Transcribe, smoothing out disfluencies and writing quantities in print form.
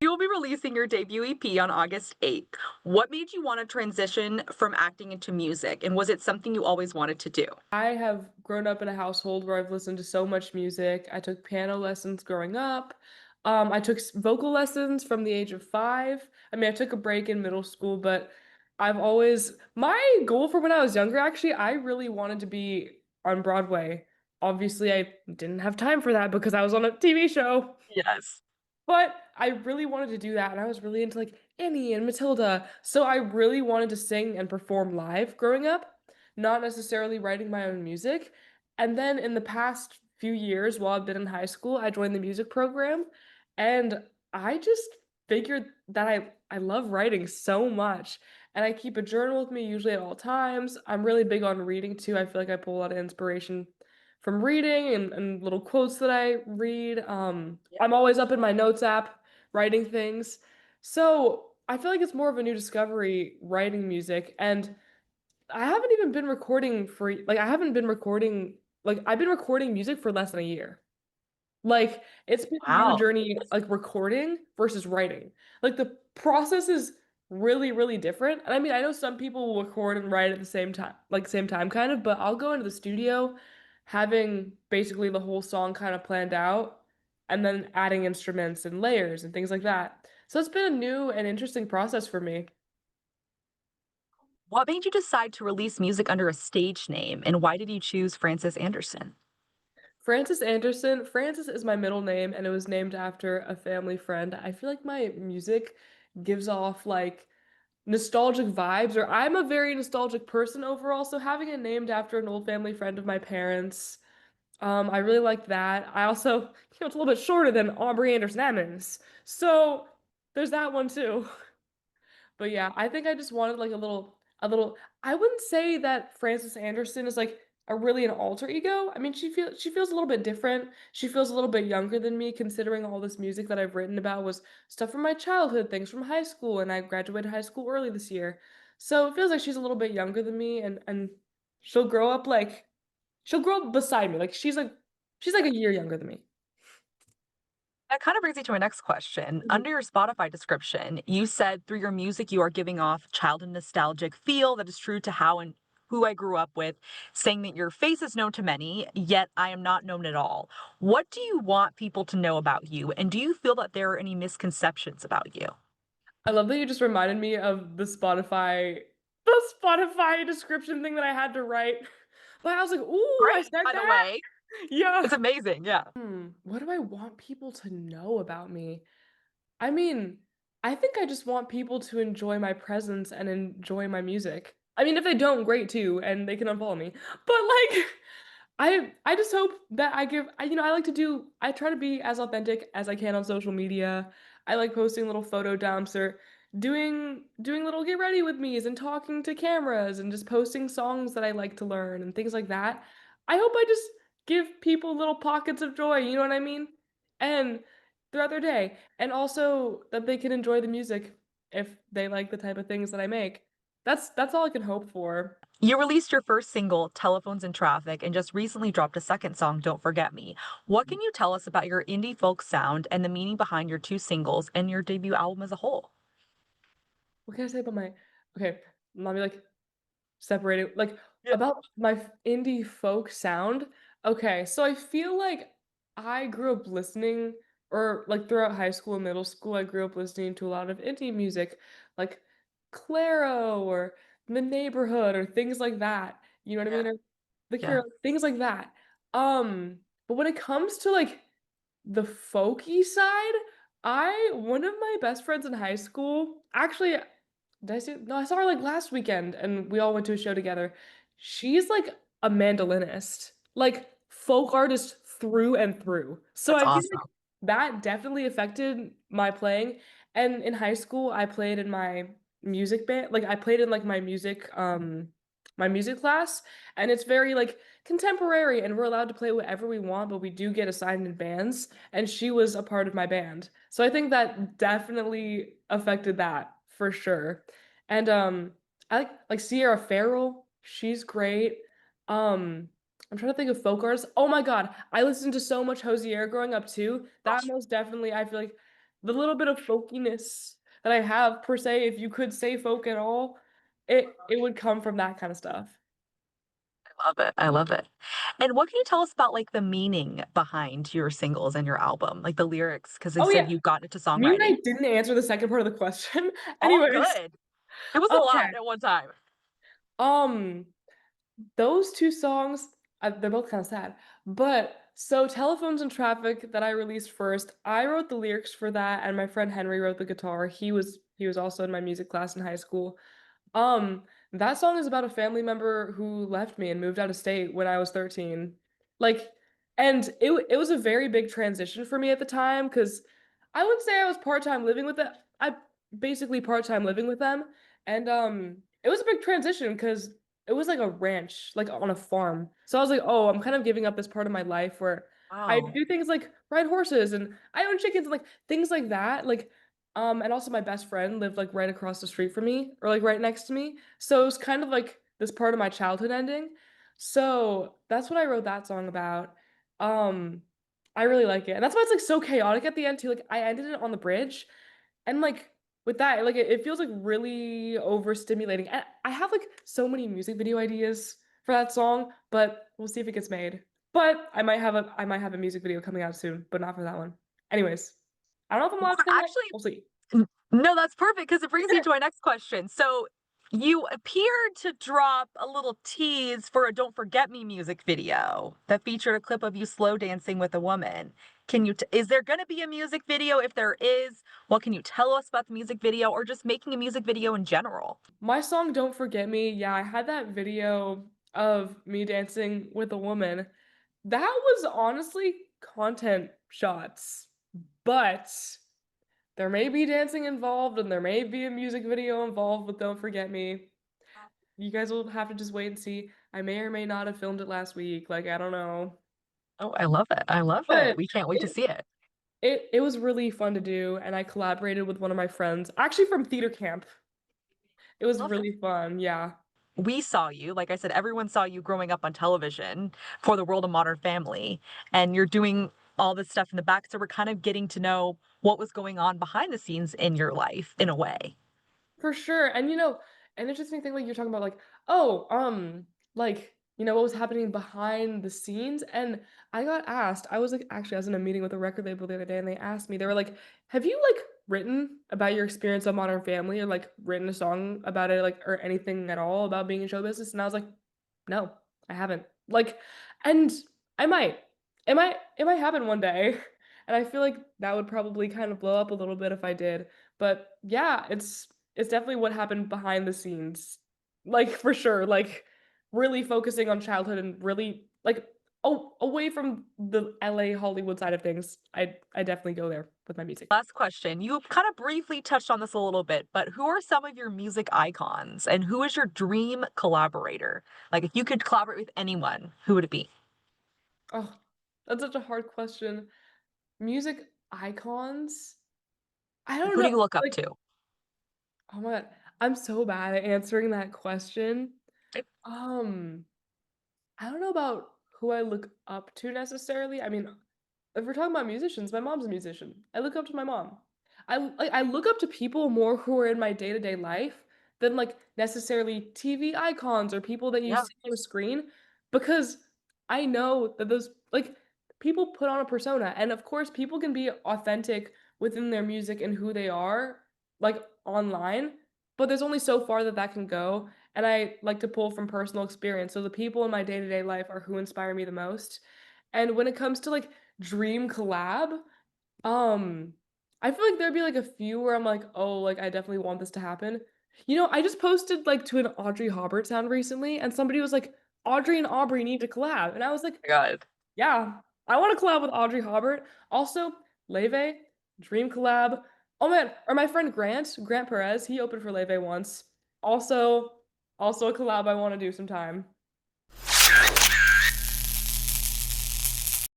You will be releasing your debut EP on August 8th. What made you want to transition from acting into music? And was it something you always wanted to do? I have grown up in a household where I've listened to so much music. I took piano lessons growing up. I took vocal lessons from the age of 5. I mean, I took a break in middle school, but my goal for when I was younger, actually, I really wanted to be on Broadway. Obviously, I didn't have time for that because I was on a TV show. Yes. But I really wanted to do that, and I was really into, like, Annie and Matilda, so I really wanted to sing and perform live growing up, not necessarily writing my own music, and then in the past few years while I've been in high school, I joined the music program, and I just figured that I love writing so much, and I keep a journal with me usually at all times. I'm really big on reading too. I feel like I pull a lot of inspiration from reading and little quotes that I read. Yeah. I'm always up in my notes app writing things. So I feel like it's more of a new discovery writing music. And I haven't even been recording for like I haven't been recording like I've been recording music for less than a year. Like it's been a new Wow. journey like recording versus writing. Like the process is really, really different. And I mean, I know some people will record and write at the same time, like same time kind of, but I'll go into the studio having basically the whole song kind of planned out and then adding instruments and layers and things like that. So it's been a new and interesting process for me. What made you decide to release music under a stage name? And why did you choose Francis Anderson? Francis is my middle name, and it was named after a family friend. I feel like my music gives off like nostalgic vibes, or I'm a very nostalgic person overall, so having it named after an old family friend of my parents, I really like that. I also, it's a little bit shorter than Aubrey Anderson-Emmons, so there's that one too. But yeah, I think I just wanted like a little I wouldn't say that Frances Anderson is like a really an alter ego. I mean, she feels a little bit different. She feels a little bit younger than me considering all this music that I've written about was stuff from my childhood, things from high school, and I graduated high school early this year. So it feels like she's a little bit younger than me and she'll grow up like she'll grow up beside me. Like she's like a year younger than me. That kind of brings me to my next question. Mhm. Under your Spotify description, you said through your music you are giving off childhood nostalgic feel that is true to how and who I grew up with, saying that your face is known to many, yet I am not known at all. What do you want people to know about you? And do you feel that there are any misconceptions about you? I love that you just reminded me of the Spotify description thing that I had to write. But I was like, "Ooh, I Great, said by the that?" way. Yeah. It's amazing. Yeah. What do I want people to know about me? I mean, I think I just want people to enjoy my presence and enjoy my music. I mean, if they don't, great too, and they can unfollow me. But like, I just hope that I try to be as authentic as I can on social media. I like posting little photo dumps or doing little get ready with me's and talking to cameras and just posting songs that I like to learn and things like that. I hope I just give people little pockets of joy, you know what I mean? And throughout their day, and also that they can enjoy the music if they like the type of things that I make. That's all I can hope for. You released your first single, Telephones in Traffic, and just recently dropped a second song, Don't Forget Me. What can you tell us about your indie folk sound and the meaning behind your two singles and your debut album as a whole? What can I say about my okay, let me like separate it like Yeah. about my indie folk sound. Okay, so I feel like I grew up listening or like throughout high school and middle school, I grew up listening to a lot of indie music like Clairo or The Neighborhood or things like that. You know what I Yeah. mean? Or The Yeah. Cure, things like that. But when it comes to like the folky side, I one of my best friends in high school actually, did I say no, I saw her, like, last weekend, and we all went to a show together. She's, like, a mandolinist, like, folk artist through and through. So That's I feel like awesome. that definitely affected my playing, and in high school, I played in my music band like, I played in, like, my music class, and it's very, like, contemporary, and we're allowed to play whatever we want, but we do get assigned in bands, and she was a part of my band. So I think that definitely affected that for sure. And I like Sierra Farrell, she's great. Um I'm trying to think of folk artists. Oh my God, I listened to so much Hosier growing up too. That most definitely I feel like the little bit of folkiness that I have per se, if you could say folk at all, it would come from that kind of stuff. I love it. I love it. And what can you tell us about, like, the meaning behind your singles and your album, like the lyrics? Because they Oh, said yeah. you got into You and I songwriting. didn't answer the second part of the question. All Anyways, good. It was a okay. lot at one time. Um, those 2 songs, they're both kinda sad, but so Telephones and Traffic that I released first, I wrote the lyrics for that, and my friend Henry wrote the guitar. He was also in my music class in high school. Um, that song is about a family member who left me and moved out of state when I was 13. Like, and it was a very big transition for me at the time because I would say I was part-time living with it. I basically part-time living with them, and, it was a big transition because it was like a ranch, like, on a farm. So I was like, "Oh, I'm kind of giving up this part of my life where I Wow. do things like ride horses, and I own chickens," and, like, things like that, like, and also my best friend lived, like, right across the street from me or, like, right next to me. So it was kind of like this part of my childhood ending. So that's what I wrote that song about. Um, I really like it, and that's why it's, like, so chaotic at the end too. Like, I ended it on the bridge, and, like, with that, like, it feels, like, really overstimulating, and I have, like, so many music video ideas for that song, but we'll see if it gets made. But I might have a music video coming out soon, but not for that one. Anyways, I don't know if I'm Well, allowed to say that, actually, we'll see. no, that's perfect because it brings me to my next question. So, you appeared to drop a little tease for a "Don't Forget Me" music video that featured a clip of you slow dancing with a woman. Is there gonna be a music video? If there is, what can you tell us about the music video or just making a music video in general? My song "Don't Forget Me," yeah, I had that video of me dancing with a woman. That was honestly content shots, but there may be dancing involved and there may be a music video involved with "Don't Forget Me." You guys will have to just wait and see. I may or may not have filmed it last week, like, I don't know. Oh, I love it. I love it. But We can't wait to it see it. it was really fun to do, and I collaborated with one of my friends, actually from theater camp. It was Love it. really fun, yeah. We saw you, like I said, everyone saw you growing up on television for The World of Modern Family, and you're doing all this stuff in the back, so we're kind of getting to know what was going on behind the scenes in your life in a way. For sure, and, an interesting thing, like, you're talking about, like, oh, like, what was happening behind the scenes, and I got asked I was in a meeting with a record label the other day, and they asked me, they were like, "Have you, like, written about your experience on Modern Family or, like, written a song about it, like, or anything at all about being in show business?" And I was like, "No, I haven't." Like, and I might. It might happen one day, and I feel like that would probably kind of blow up a little bit if I did, but yeah, it's definitely what happened behind the scenes. Like, for sure, like, really focusing on childhood and really, like, away from the LA Hollywood side of things. I definitely go there with my music. Last question. You kind of briefly touched on this a little bit, but who are some of your music icons and who is your dream collaborator? Like if you could collaborate with anyone, who would it be? Oh, that's such a hard question. Music icons? I Like don't who do know, you look up like, to? oh my god, I'm so bad at answering that question. Eh, Um, I don't know about who I look up to necessarily. I mean, if we're talking about musicians, my mom's a musician. I look up to my mom. I look up to people more who are in my day-to-day life than, like, necessarily TV icons or people that you Yeah. see on a screen, because I know that those, like, people put on a persona, and of course, people can be authentic within their music and who they are, like, online, but there's only so far that that can go, and I like to pull from personal experience, so the people in my day-to-day life are who inspire me the most, and when it comes to, like, dream collab, um, I feel like there'd be, like, a few where I'm like, "Oh, like, I definitely want this to happen." I just posted, like, to an Audrey Hobart sound recently, and somebody was like, "Audrey and Aubrey need to collab," and I was like, My God. "Yeah, I wanna collab with Audrey Hobart." Also, Leve, dream collab. Oh, man, or my friend Grant Perez, he opened for Leve once. Also also a collab I wanna do sometime.